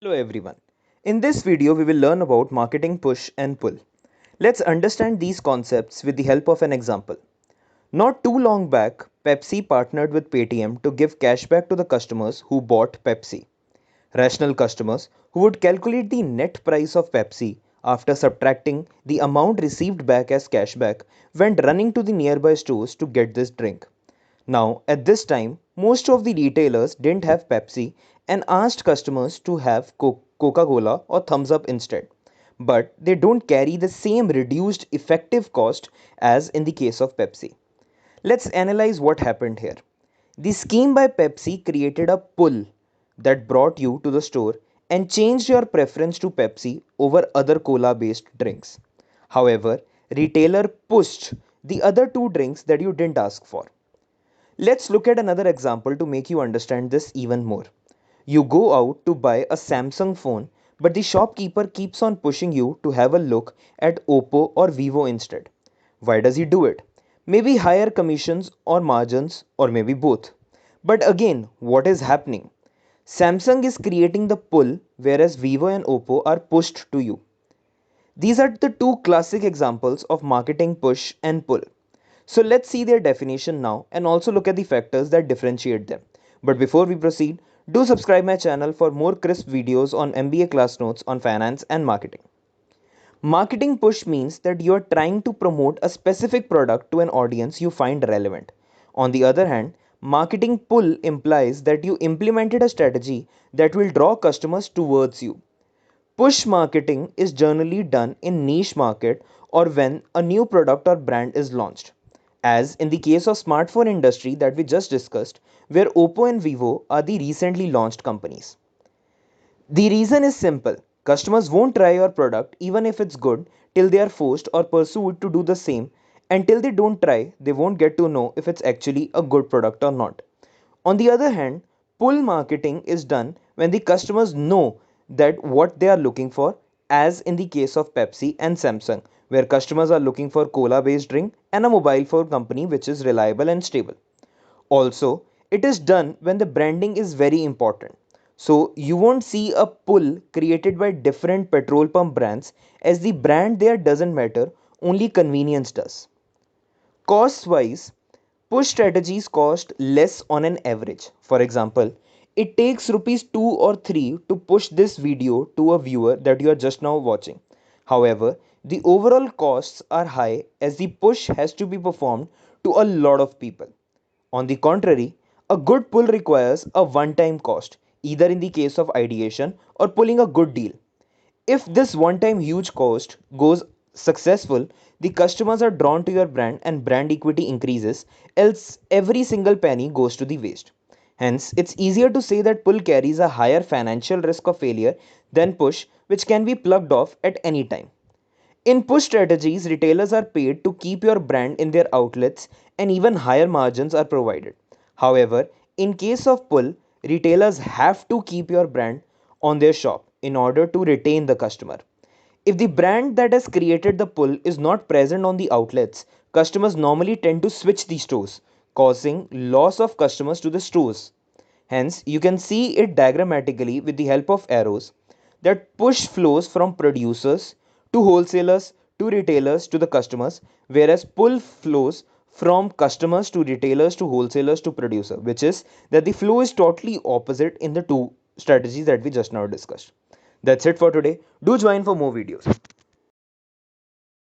Hello everyone. In this video, we will learn about marketing push and pull. Let's understand these concepts with the help of an example. Not too long back, Pepsi partnered with Paytm to give cashback to the customers who bought Pepsi. Rational customers who would calculate the net price of Pepsi after subtracting the amount received back as cashback went running to the nearby stores to get this drink. Now, at this time, most of the retailers didn't have Pepsi and asked customers to have Coca Cola or Thumbs Up instead. But they don't carry the same reduced effective cost as in the case of Pepsi. Let's analyze what happened here. The scheme by Pepsi created a pull that brought you to the store and changed your preference to Pepsi over other cola based drinks. However, retailer pushed the other two drinks that you didn't ask for. Let's look at another example to make you understand this even more. You go out to buy a Samsung phone, but the shopkeeper keeps on pushing you to have a look at Oppo or Vivo instead. Why does he do it? Maybe higher commissions or margins, or maybe both. But again, what is happening? Samsung is creating the pull, whereas Vivo and Oppo are pushed to you. These are the two classic examples of marketing push and pull. So let's see their definition now and also look at the factors that differentiate them. But before we proceed, do subscribe my channel for more crisp videos on MBA class notes on finance and marketing. Marketing push means that you are trying to promote a specific product to an audience you find relevant. On the other hand, marketing pull implies that you implemented a strategy that will draw customers towards you. Push marketing is generally done in niche market or when a new product or brand is launched. As in the case of smartphone industry that we just discussed, where Oppo and Vivo are the recently launched companies. The reason is simple. Customers won't try your product even if it's good till they are forced or pursued to do the same. Until they don't try, they won't get to know if it's actually a good product or not. On the other hand, pull marketing is done when the customers know that what they are looking for, as in the case of Pepsi and Samsung, where customers are looking for cola based drink and a mobile phone company which is reliable and stable. Also, it is done when the branding is very important. So, you won't see a pull created by different petrol pump brands as the brand there doesn't matter, only convenience does. Cost wise, push strategies cost less on an average. For example, it takes rupees 2 or 3 to push this video to a viewer that you are just now watching. However, the overall costs are high as the push has to be performed to a lot of people. On the contrary, a good pull requires a one time cost, either in the case of ideation or pulling a good deal. If this one time huge cost goes successful, the customers are drawn to your brand and brand equity increases, else every single penny goes to the waste. Hence, it's easier to say that pull carries a higher financial risk of failure than push, which can be plugged off at any time. In push strategies, retailers are paid to keep your brand in their outlets and even higher margins are provided. However, in case of pull, retailers have to keep your brand on their shop in order to retain the customer. If the brand that has created the pull is not present on the outlets, customers normally tend to switch the stores, causing loss of customers to the stores. Hence, you can see it diagrammatically with the help of arrows that push flows from producers to wholesalers to retailers to the customers, whereas pull flows from customers to retailers to wholesalers to producer, which is that the flow is totally opposite in the two strategies that we just now discussed. That's it for today. Do join for more videos.